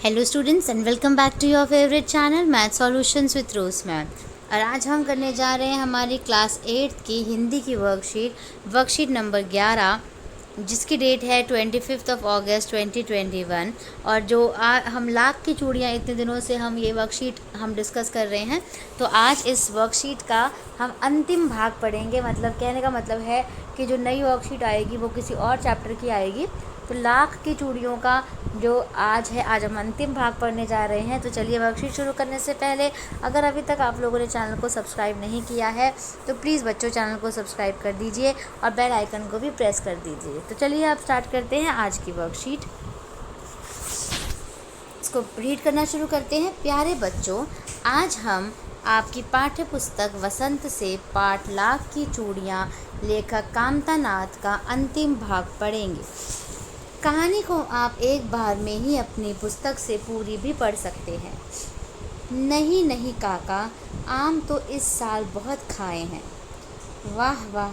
Hello students and welcome back to your favourite channel math solutions with Rose ma'am. और आज हम करने जा रहे हैं हमारी क्लास 8 की हिंदी की वर्कशीट नंबर 11, जिसकी डेट है 25 अगस्त 2021। और जो हम लाख की चूड़ियाँ इतने दिनों से हम ये वर्कशीट हम डिस्कस कर रहे हैं, तो आज इस वर्कशीट का हम अंतिम भाग पढ़ेंगे। मतलब कहने का मतलब है कि जो नई वर्कशीट आएगी वो किसी और चैप्टर की आएगी। तो लाख की चूड़ियों का जो आज हम अंतिम भाग पढ़ने जा रहे हैं। तो चलिए, वर्कशीट शुरू करने से पहले अगर अभी तक आप लोगों ने चैनल को सब्सक्राइब नहीं किया है तो प्लीज़ बच्चों चैनल को सब्सक्राइब कर दीजिए और बेल आइकन को भी प्रेस कर दीजिए। तो चलिए आप स्टार्ट करते हैं आज की वर्कशीट। इसको रीड करना शुरू करते हैं। प्यारे बच्चों, आज हम आपकी पाठ्य पुस्तक वसंत से पाठ लाख की चूड़ियाँ लेखक कामता नाथ का अंतिम भाग पढ़ेंगे। कहानी को आप एक बार में ही अपनी पुस्तक से पूरी भी पढ़ सकते हैं। नहीं नहीं काका, आम तो इस साल बहुत खाए हैं। वाह वाह,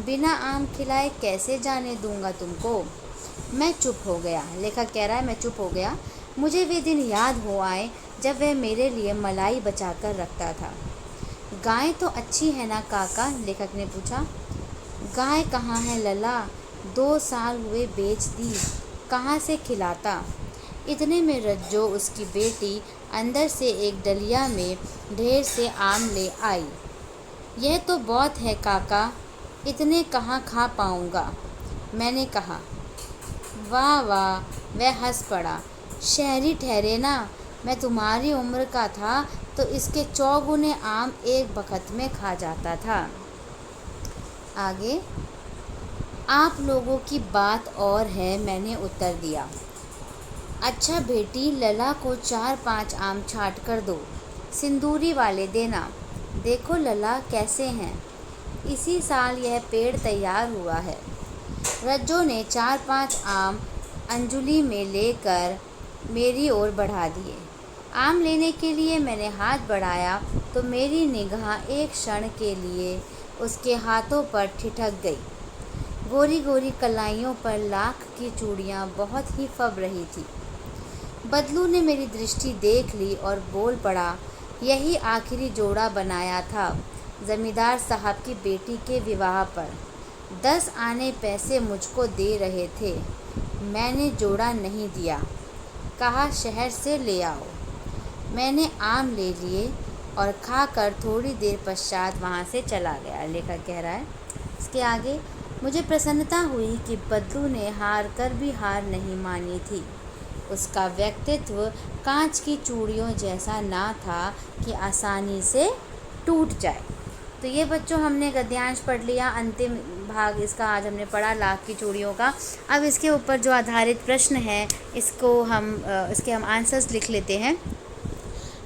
बिना आम खिलाए कैसे जाने दूंगा तुमको। मैं चुप हो गया। लेखक कह रहा है मैं चुप हो गया। मुझे वे दिन याद हो आए जब वह मेरे लिए मलाई बचा कर रखता था। गाय तो अच्छी है ना काका, लेखक ने पूछा। गाय कहाँ है लला, 2 साल हुए बेच दी, कहाँ से खिलाता। इतने में रज्जो उसकी बेटी अंदर से एक डलिया में ढेर से आम ले आई। यह तो बहुत है काका, इतने कहाँ खा पाऊँगा, मैंने कहा। वाह वाह, वह हंस पड़ा। शहरी ठहरे ना, मैं तुम्हारी उम्र का था तो इसके 4 गुने आम एक बखत में खा जाता था। आगे, आप लोगों की बात और है, मैंने उत्तर दिया। अच्छा बेटी, लला को 4-5 आम छाँट कर दो, सिंदूरी वाले देना। देखो लला कैसे हैं, इसी साल यह पेड़ तैयार हुआ है। रज्जो ने 4-5 आम अंजुली में लेकर मेरी ओर बढ़ा दिए। आम लेने के लिए मैंने हाथ बढ़ाया तो मेरी निगाह एक क्षण के लिए उसके हाथों पर ठिठक गई। गोरी गोरी कलाइयों पर लाख की चूड़ियाँ बहुत ही फब रही थी। बदलू ने मेरी दृष्टि देख ली और बोल पड़ा, यही आखिरी जोड़ा बनाया था जमींदार साहब की बेटी के विवाह पर। 10 आने पैसे मुझको दे रहे थे, मैंने जोड़ा नहीं दिया, कहा शहर से ले आओ। मैंने आम ले लिए और खाकर थोड़ी देर पश्चात वहाँ से चला गया। लेखक कह रहा है इसके आगे, मुझे प्रसन्नता हुई कि बदलू ने हार कर भी हार नहीं मानी थी। उसका व्यक्तित्व कांच की चूड़ियों जैसा ना था कि आसानी से टूट जाए। तो ये बच्चों हमने गद्यांश पढ़ लिया। अंतिम भाग इसका आज हमने पढ़ा लाख की चूड़ियों का। अब इसके ऊपर जो आधारित प्रश्न है इसके हम आंसर्स लिख लेते हैं।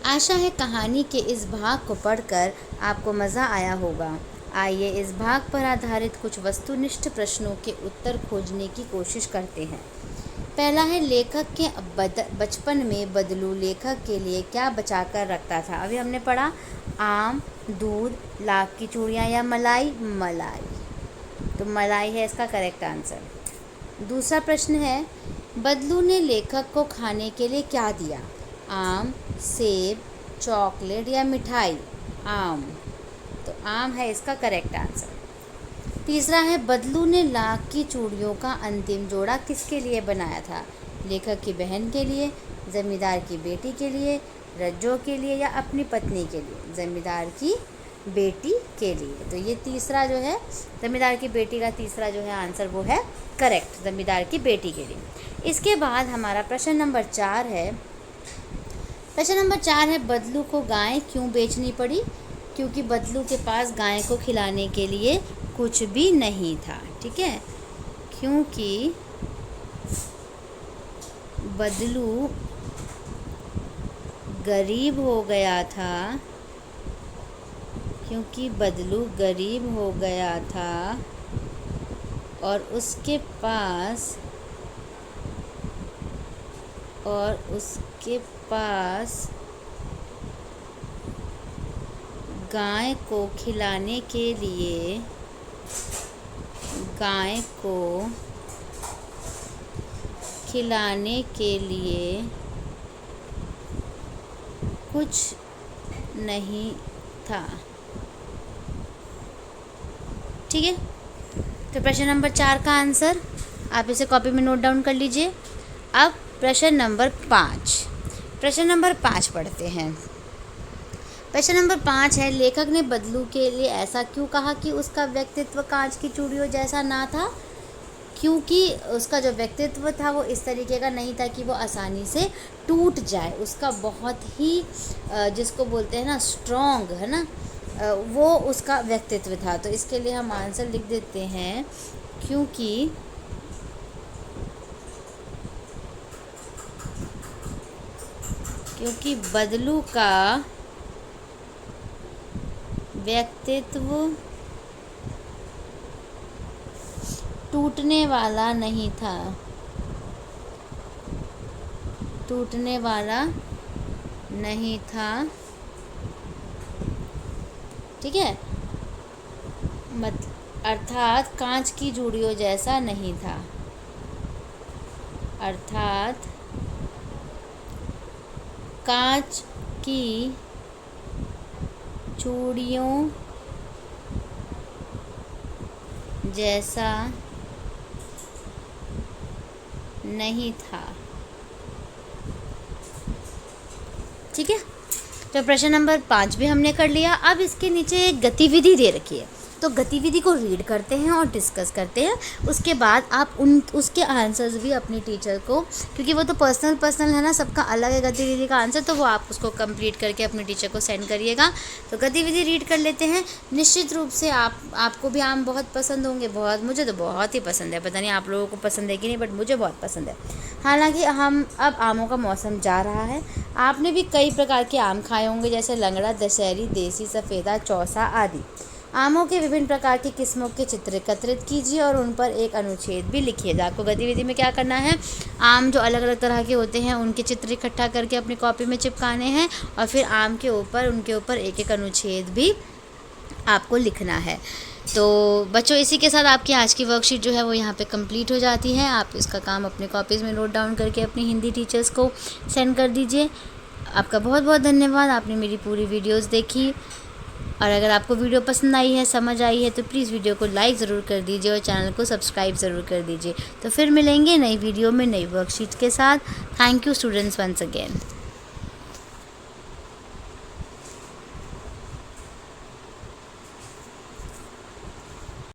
आशा है कहानी के इस भाग को पढ़कर आपको मज़ा आया होगा। आइए इस भाग पर आधारित कुछ वस्तुनिष्ठ प्रश्नों के उत्तर खोजने की कोशिश करते हैं। पहला है, लेखक के बचपन में बदलू लेखक के लिए क्या बचा कर रखता था। अभी हमने पढ़ा आम, दूध, लाख की चूड़ियाँ या मलाई। तो मलाई है इसका करेक्ट आंसर। दूसरा प्रश्न है, बदलू ने लेखक को खाने के लिए क्या दिया। आम, सेब, चॉकलेट या मिठाई। आम, तो आम है इसका करेक्ट आंसर। तीसरा है, बदलू ने लाख की चूड़ियों का अंतिम जोड़ा किसके लिए बनाया था। लेखक की बहन के लिए, जमींदार की बेटी के लिए, रज्जो के लिए या अपनी पत्नी के लिए। जमींदार की बेटी के लिए। तो ये तीसरा जो है जमींदार की बेटी का तीसरा जो है आंसर वो है करेक्ट, जमींदार की बेटी के लिए। इसके बाद हमारा प्रश्न नंबर 4 है। प्रश्न नंबर 4 है, बदलू को गाय क्यों बेचनी पड़ी। क्योंकि बदलू के पास गाय को खिलाने के लिए कुछ भी नहीं था। ठीक है, क्योंकि बदलू गरीब हो गया था। क्योंकि बदलू गरीब हो गया था और उसके पास गाय को खिलाने के लिए कुछ नहीं था। ठीक है, तो प्रश्न नंबर 4 का आंसर आप इसे कॉपी में नोट डाउन कर लीजिए। अब प्रश्न नंबर 5 पढ़ते हैं। प्रश्न नंबर 5 है, लेखक ने बदलू के लिए ऐसा क्यों कहा कि उसका व्यक्तित्व कांच की चूड़ियों जैसा ना था? क्योंकि उसका जो व्यक्तित्व था वो इस तरीके का नहीं था कि वो आसानी से टूट जाए। उसका बहुत ही जिसको बोलते हैं ना स्ट्रॉन्ग, है ना, वो उसका व्यक्तित्व था। तो इसके लिए हम आंसर लिख देते हैं, क्योंकि बदलू का व्यक्तित्व टूटने वाला नहीं था। ठीक है, अर्थात कांच की चूड़ियों जैसा नहीं था। अर्थात कांच की चूड़ियों जैसा नहीं था। ठीक है, तो प्रश्न नंबर 5 भी हमने कर लिया। अब इसके नीचे एक गतिविधि दे रखी है, तो गतिविधि को रीड करते हैं और डिस्कस करते हैं। उसके बाद आप उसके आंसर्स भी अपनी टीचर को, क्योंकि वो तो पर्सनल है ना, सबका अलग है गतिविधि का आंसर, तो वो आप उसको कंप्लीट करके अपनी टीचर को सेंड करिएगा। तो गतिविधि रीड कर लेते हैं। निश्चित रूप से आपको भी आम बहुत पसंद होंगे। मुझे तो बहुत ही पसंद है, पता नहीं आप लोगों को पसंद है कि नहीं, बट मुझे बहुत पसंद है। हालांकि अब आमों का मौसम जा रहा है। आपने भी कई प्रकार के आम खाए होंगे, जैसे लंगड़ा, दशहरी, देसी, सफ़ेदा, चौसा आदि। आमों के विभिन्न प्रकार की किस्मों के चित्र एकत्रित कीजिए और उन पर एक अनुच्छेद भी लिखिए। आपको गतिविधि में क्या करना है, आम जो अलग अलग तरह के होते हैं उनके चित्र इकट्ठा करके अपनी कॉपी में चिपकाने हैं, और फिर आम के ऊपर उनके ऊपर एक एक अनुच्छेद भी आपको लिखना है। तो बच्चों, इसी के साथ आपकी आज की वर्कशीट जो है वो यहाँ पे कंप्लीट हो जाती है। आप इसका काम अपने कॉपीज़ में नोट डाउन करके अपनी हिंदी टीचर्स को सेंड कर दीजिए। आपका बहुत बहुत धन्यवाद, आपने मेरी पूरी वीडियोस देखी। और अगर आपको वीडियो पसंद आई है, समझ आई है, तो प्लीज़ वीडियो को लाइक ज़रूर कर दीजिए और चैनल को सब्सक्राइब ज़रूर कर दीजिए। तो फिर मिलेंगे नई वीडियो में नई वर्कशीट के साथ। Thank you students once again.